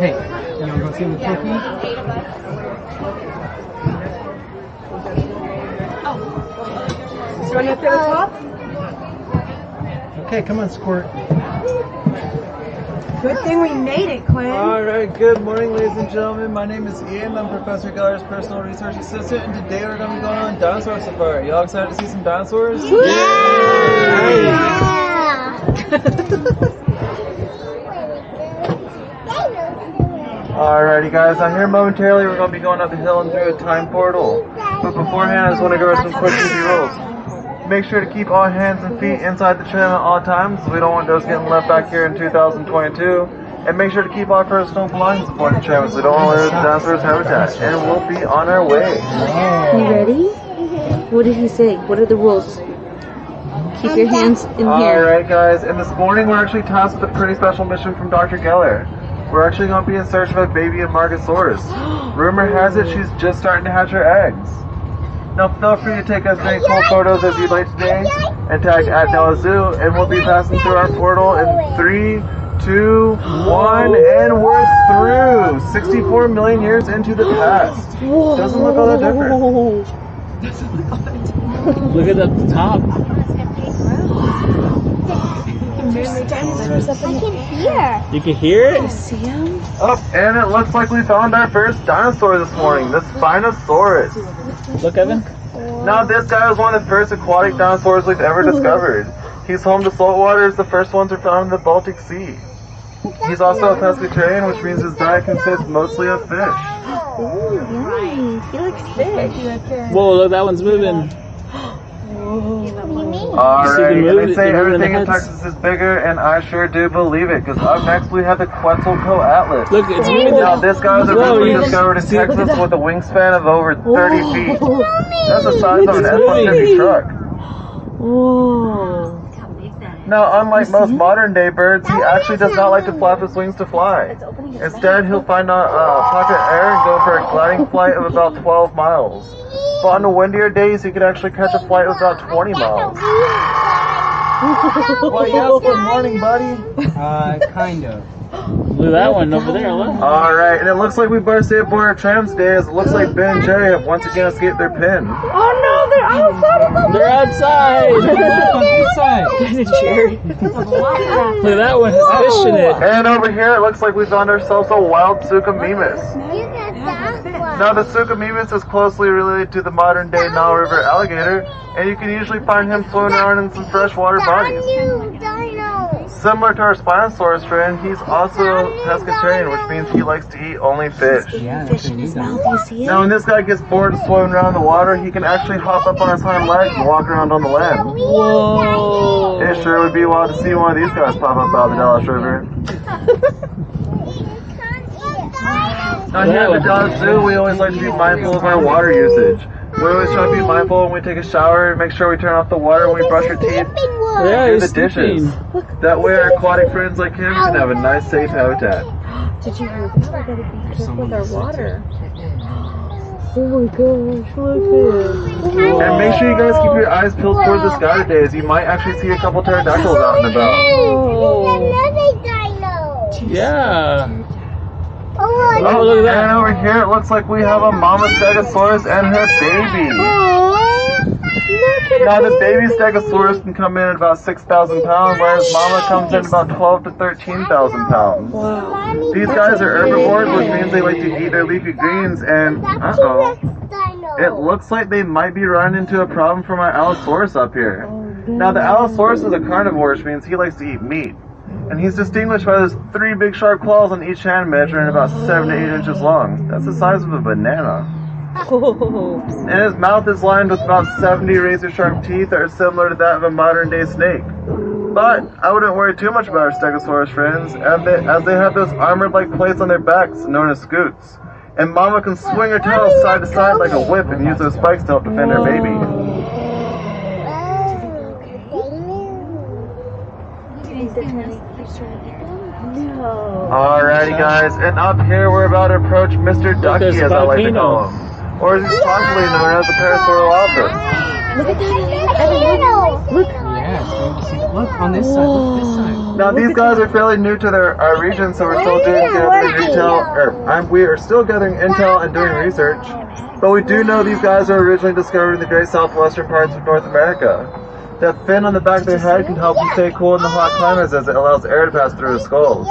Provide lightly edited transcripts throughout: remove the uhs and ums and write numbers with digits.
Hey, you want to go see the turkey? Is one up there at the top? Okay, come on, Squirt. Good thing we made it, Quinn. Alright, good morning ladies and gentlemen. My name is Ian. I'm Professor Geller's personal research assistant, and today we're going to be going on Dinosaur Safari. Y'all excited to see some dinosaurs? Alrighty guys, now here momentarily we're going to be going up the hill and through a time portal. But beforehand I just want to go over some quick easy rules. Make sure to keep all hands and feet inside the trim at all times. We don't want those getting left back here in 2022. And make sure to keep all personal belongings aboard the trim so we don't want to lose the dinosaurs' habitat. And we'll be on our way. You ready? What did he say? What are the rules? Keep your hands in here. Alright guys, and this morning we're actually tasked with a pretty special mission from Dr. Geller. We're actually going to be in search of a baby in Margasaurus. Rumor has it she's just starting to hatch her eggs. Now feel free to take as many cool photos as you'd like today and tag @NellaZoo, and we'll be passing through our portal in 3, 2, 1, and we're through! 64 million years into the past. Doesn't look all that different. Look at the top. You can hear it? See him? Oh, and it looks like we found our first dinosaur this morning, the Spinosaurus. Look, Evan. Now this guy was one of the first aquatic dinosaurs we've ever discovered. He's home to saltwater, as the first ones were found in the Baltic Sea. He's also a pescatarian, which means his diet consists mostly of fish. Ooh, yummy. He likes fish. Whoa, look, that one's moving. Alright, and they say everything in Texas is bigger, and I sure do believe it, because up next we have the Quetzalcoatlus. Look, it's moving. Now this guy was originally discovered in Texas with a wingspan of over 30 feet. That's the size of an F-150 truck. Whoa. Now, unlike most modern day birds, he actually does not like to flap his wings to fly. Instead, he'll find a pocket of air and go for a gliding flight of about 12 miles. But on the windier days, he could actually catch a flight of about 20 miles. Well, yes, good morning, buddy. Kind of. Look at that one over there, look. Alright, and it looks like we better stay aboard our tram today, as it looks like Ben and Jerry have once again escaped their pen. Oh no, they're outside of the They're outside! On this side. Jerry. Look at that one, has fish in it. And over here, it looks like we found ourselves a wild Suchomimus. Now, the Suchomimus is closely related to the modern-day Nile River alligator, and you can usually find him swimming around in some freshwater bodies. Similar to our Spinosaurus friend, he's also a pescatarian, which means he likes to eat only fish. Yeah, Fish in his mouth, you see it? Now, when this guy gets bored of swimming around the water, he can actually hop up on his hind legs and walk around on the land. Whoa. It sure would be wild to see one of these guys pop up out of the Dallas River. Now here at the Dallas Zoo, we always like to be mindful of our water usage. We always try to be mindful when we take a shower, make sure we turn off the water when we brush our teeth, Yeah, do he's the dishes. That way our aquatic friends like him can have a nice, safe habitat. Did you hear that? We gotta be careful with our water. Oh my gosh, look at it. And make sure you guys keep your eyes peeled towards the sky today, as you might actually see a couple pterodactyls out and about. Yeah. Oh, look at that. and over here it looks like we have a mama Stegosaurus and her baby. Now the baby Stegosaurus can come in at about 6,000 pounds, whereas mama comes in about 12 to 13,000 pounds. Wow. These guys are herbivores, which means they like to eat their leafy greens, and it looks like they might be running into a problem from our Allosaurus up here. Now the Allosaurus is a carnivore, which means he likes to eat meat. And he's distinguished by those 3 big sharp claws on each hand, measuring about 7 to 8 inches long. That's the size of a banana. And his mouth is lined with about 70 razor-sharp teeth that are similar to that of a modern-day snake. But I wouldn't worry too much about our Stegosaurus friends, as they have those armored-like plates on their backs, known as scoots. And Mama can swing her tail side to side like a whip and use those spikes to help defend her baby. Alrighty guys, and up here we're about to approach Mr. Ducky, as I like to call him. Or as he's possibly known as the Parasaurolophus. Look at that. Look. Yeah, look on this side. Look this side. Now these guys are fairly new to our region, so we're still doing gathering intel. We are still gathering intel and doing research. But we do know these guys were originally discovered in the great southwestern parts of North America. That fin on the back of their head can help them stay cool in the hot climates as it allows air to pass through their skulls.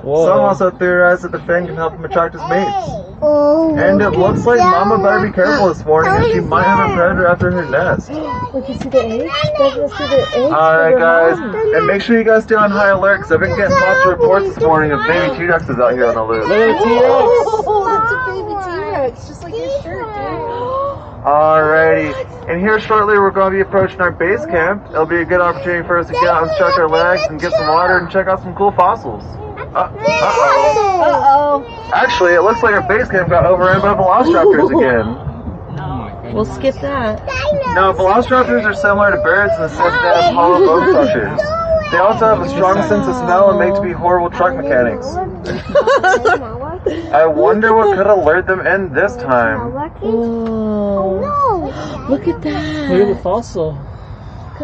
Whoa. Some also theorize that the fin can help them attract his mates. And it looks like Mama better be careful this morning, as she might have a predator after her nest. Look, you see the eggs? Let's see the eggs. Alright guys, and make sure you guys stay on high alert, because I've been getting lots of reports this morning of baby T-Rexes out here on the loose. Look at the T-Rex. Oh, that's a baby T-Rex, just like your shirt, dude. Alrighty, and here shortly we're going to be approaching our base camp. It'll be a good opportunity for us to get out and stretch our legs and get some water and check out some cool fossils. Uh-oh. Actually, it looks like our base camp got overrun by velociraptors again. We'll skip that. Now, velociraptors are similar to birds in the sense that they have hollow bone structures. They also have a strong sense of smell and make to be horrible truck mechanics. I wonder what could alert them in this time. Whoa. Look at that. Look at the fossil.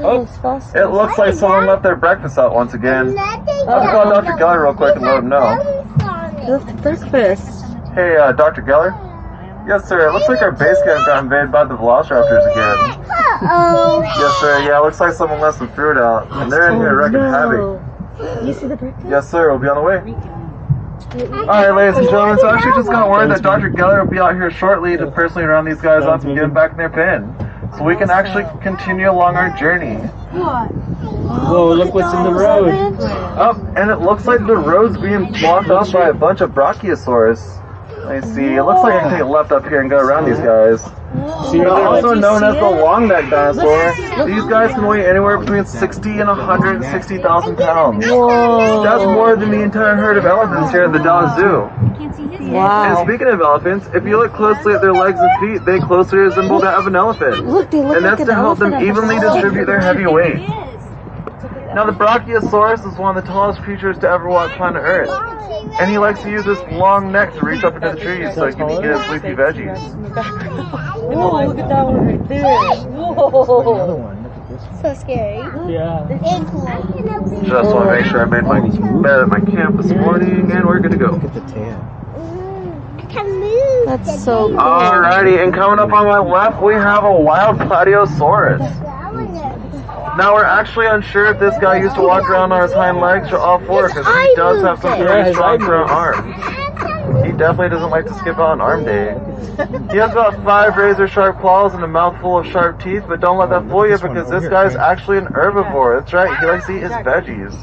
Oh, it looks like someone left their breakfast out once again. I'll call Dr. Geller real quick and let him know. They left the breakfast. Hey, Dr. Geller? Yes, sir. It looks like our base camp got invaded by the velociraptors again. Yes, sir. Yeah, it looks like someone left some fruit out, and they're in here wrecking havoc. You see the breakfast? Yes, sir. We'll be on the way. Alright, ladies and gentlemen, so I actually just got word that Dr. Geller will be out here shortly to personally round these guys up and get them back in their pen. So we can actually continue along our journey. Whoa, look what's in the road. Oh, and it looks like the road's being blocked off by a bunch of Brachiosaurus. Let me see, it looks like I can take a left up here and go around these guys. They're also known as the long-necked dinosaur. These guys can weigh anywhere between 60 and 160,000 pounds. Whoa. That's more than the entire herd of elephants here at the Dallas Zoo. And Wow. speaking of elephants, if you look closely at their legs and feet, they closely resemble that of an elephant. Look, they look And like that's an to help them elephant. evenly distribute their heavy weight. Now the Brachiosaurus is one of the tallest creatures to ever walk planet Earth. And he likes to use this long neck to reach up into the trees so he can get his leafy veggies. Whoa, look at that one right there. Whoa. So scary. Yeah. Just want to make sure I made my bed at my camp this morning, and we're good to go. That's so cool. Alrighty, and coming up on my left, we have a wild Brachiosaurus. Now we're actually unsure if this guy used to walk around on his hind legs or all four, because he does have some pretty strong front arms. He definitely doesn't like to skip out on arm day. He has about 5 razor-sharp claws and a mouthful of sharp teeth, but don't let that fool you, because this guy's actually an herbivore. That's right, he likes to eat his veggies.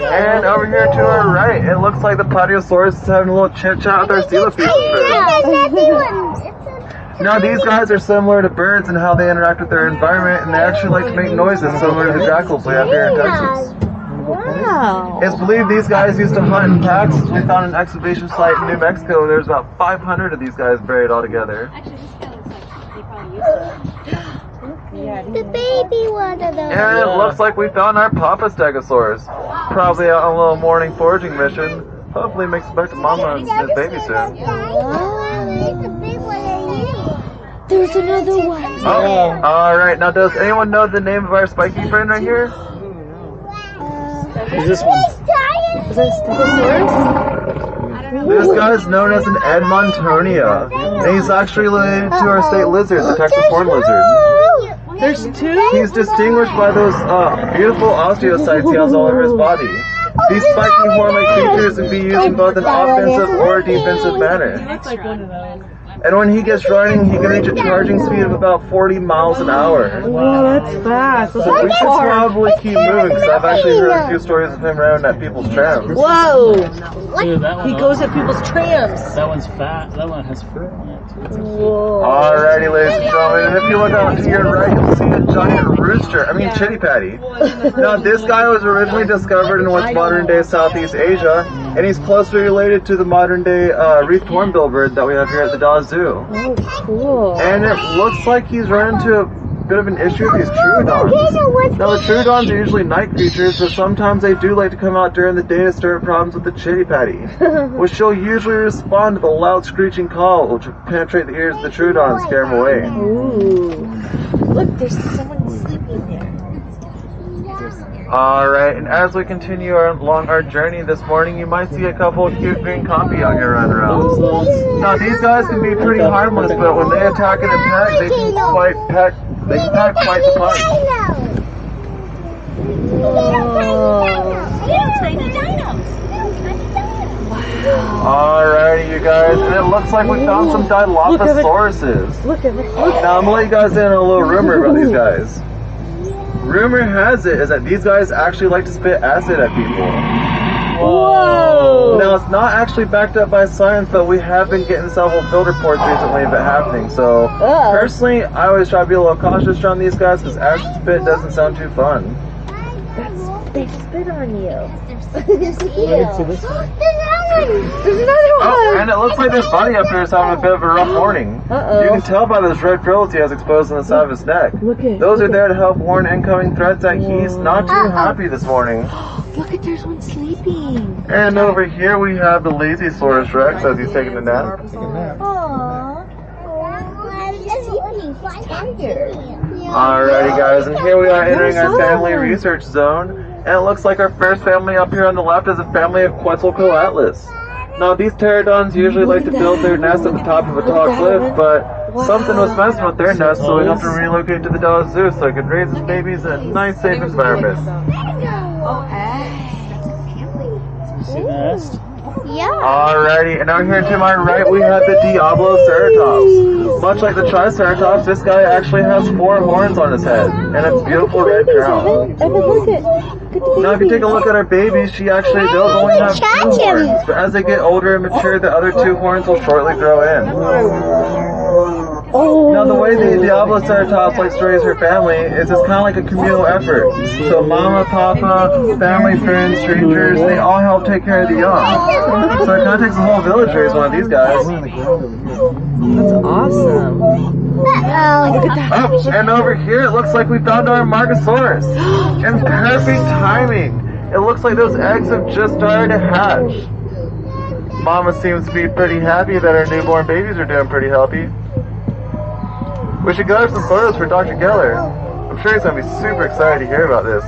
And over here to our right, it looks like the Brachiosaurus is having a little chit-chat with our Dilophosauruses. Now these guys are similar to birds in how they interact with their environment, and they actually like to make noises similar to the jackals we have here in Texas. Wow. It's believed these guys used to hunt in packs. We found an excavation site in New Mexico. There's about 500 of these guys buried all together. the baby one of those. And it looks like we found our Papa Stegosaurus. Probably out on a little morning foraging mission. Hopefully makes it back to Mama and his baby soon. There's another one. Oh, alright. Now does anyone know the name of our spiky friend right here? Who's this one? Is that Stegosaurus? This guy's known as an Edmontonia. And he's actually related to our state lizard, the Texas horned lizard. There's 2? He's distinguished by those beautiful osteocytes he has all over his body. These spiky horn-like features can be used in both an offensive or a defensive manner. Looks like one of those. And when he gets running, he can reach a charging speed of about 40 miles an hour. Whoa, that's fast. That's So like we should far. probably keep moving, because I've actually heard a few stories of him running at people's trams. Whoa! Look at that one. He goes at people's trams. That one's fat. That one has fur on it. Whoa. Alrighty, ladies and gentlemen, and if you look out to your right, you'll see a giant rooster. I mean, chitty patty. Now, this guy was originally discovered in what's modern-day Southeast Asia, and he's closely related to the modern-day wreathed hornbill bird that we have here at the Dallas Zoo. Oh, cool. And it looks like he's run into a bit of an issue with these troodons. Now, the troodons are usually night creatures, but sometimes they do like to come out during the day to stir up problems with the chitty patty, which she'll usually respond to the loud screeching call, which will penetrate the ears of the troodon and scare them away. Ooh. Look, there's someone sleeping there. Alright, and as we continue along our journey this morning, you might see a couple of cute green Cabbie out here running around. Now these guys can be pretty harmless, but when they attack an attack, they can pack quite the punch. Alrighty, you guys, and it looks like we found some Dilophosauruses. Look at it. Now I'm gonna let you guys in on a little rumor about these guys. Rumor has it is that these guys actually like to spit acid at people. Whoa! Now it's not actually backed up by science, but we have been getting several field reports recently of it happening. So personally, I always try to be a little cautious around these guys because acid spit doesn't sound too fun. They spit on you. There's another There's another Oh, one. and it looks like this bunny up here is having a bit of a rough morning. You can tell by those red frills he has exposed on the side of his neck. Those are there to help warn incoming threats that he's not too happy this morning. Look at there's one sleeping. And over here we have the Lazysaurus Rex as he's taking a nap. Alrighty guys, and here we are entering our family research zone. And it looks like our first family up here on the left is a family of Quetzalcoatlus. Now these pterodons usually like to build their nest at the top of a tall cliff, but something was messing with their nest, so we have to relocate to the Dallas Zoo so it could raise its babies in a nice safe environment. See the nest? Yeah. Alrighty, and out here to my right we have the Dilophosauruses. Much like the Triceratops, this guy actually has 4 horns on his head, and a beautiful red crown. Now if you take a look at our babies, she actually does only have 2 horns, but as they get older and mature, the other 2 horns will shortly grow in. Now the way the Dilophosauruses likes to raise her family is it's kind of like a communal effort. So mama, papa, family, friends, strangers, they all help take care of the young. So it kind of takes a whole village to raise one of these guys. That's awesome. Oh, and over here it looks like we found our Margasaurus. In perfect timing. It looks like those eggs have just started to hatch. Mama seems to be pretty happy that our newborn babies are doing pretty healthy. We should go have some photos for Dr. Geller. I'm sure he's going to be super excited to hear about this.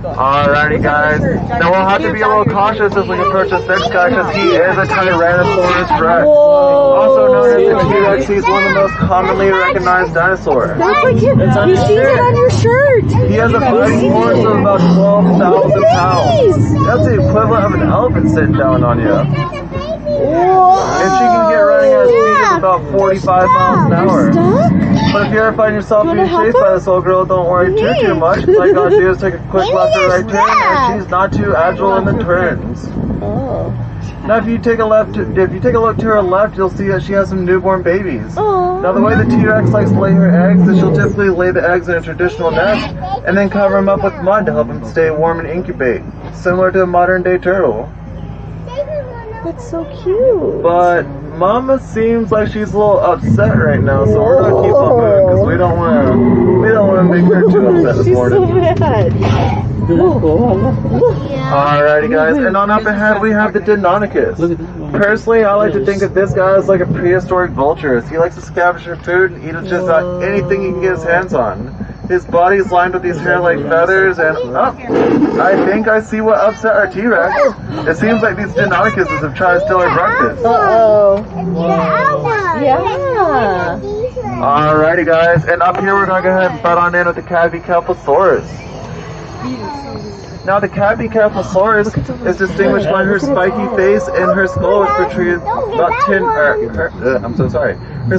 Alrighty guys, now we'll have to be a little cautious as we approach this next guy because he is a Tyrannosaurus Rex. Also known as the T-Rex, he's one of the most commonly recognized dinosaurs. That's like him. You see it on your shirt. He has a fighting force of about 12,000 pounds. That's the equivalent of an elephant sitting down on you. And she can get running at a speed of about 45 miles an hour. But if you ever find yourself being chased by this little girl, don't worry too much. All you gotta do is take a quick left or right turn, and she's not too agile in the turns. Now if you take a look to her left, you'll see that she has some newborn babies. Now the way the T-Rex likes to lay her eggs is she'll typically lay the eggs in a traditional nest, and then cover them up with mud to help them stay warm and incubate, similar to a modern day turtle. That's so cute. But Mama seems like she's a little upset right now, so we're gonna keep on moving because we don't want to make her too upset this morning. She's so mad. Alrighty guys, and on up ahead we have the Deinonychus. Personally, I like to think of this guy as like a prehistoric vulture. He likes to scavenge for food and eat just about anything he can get his hands on. His body is lined with these hair-like feathers, and I think I see what upset our T-Rex. It seems like these Deinonychuses have tried to steal our breakfast. Yeah. Alrighty guys, and up here we're going to go ahead and butt on in with the Cabbie Caposaurus. Now the Cabbie Caposaurus is distinguished by her spiky face and her skull which protrudes about her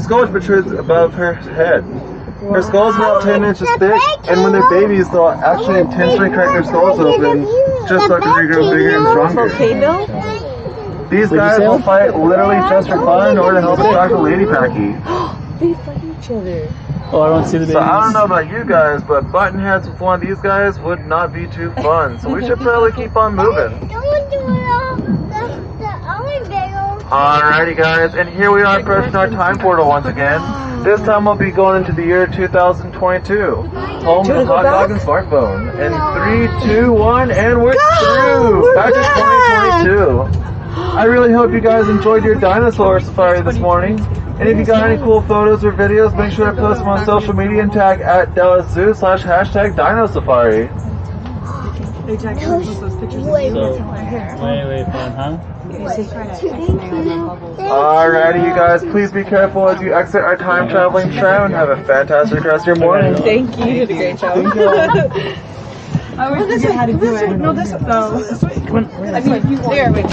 skull which protrudes above her head. Her skull is about 10 inches thick, and when they're babies, they'll actually intentionally crack their skulls open just so they can grow bigger and stronger. These guys will fight literally just for fun in order to help attract a lady packy. They fight each other. Oh, I don't see the babies. So I don't know about you guys, but button heads with one of these guys would not be too fun. So we should probably keep on moving. Alrighty guys, and here we are approaching our time portal once again. This time we'll be going into the year 2022. Home of hot dog and smartphone. In 3, 2, 1, and we're through! Back to 2022. I really hope you guys enjoyed your dinosaur safari this morning. And if you got any cool photos or videos, make sure to post them on social media and tag at @DallasZoo/# Dino Safari. They tag those pictures. So, way fun, huh? Alrighty, you guys, please be careful as you exit our time traveling tram and have a fantastic rest of your morning. Thank you. You did a great job. Thank you. I always forget how to do it. No, this way. I mean, if you want. There we go.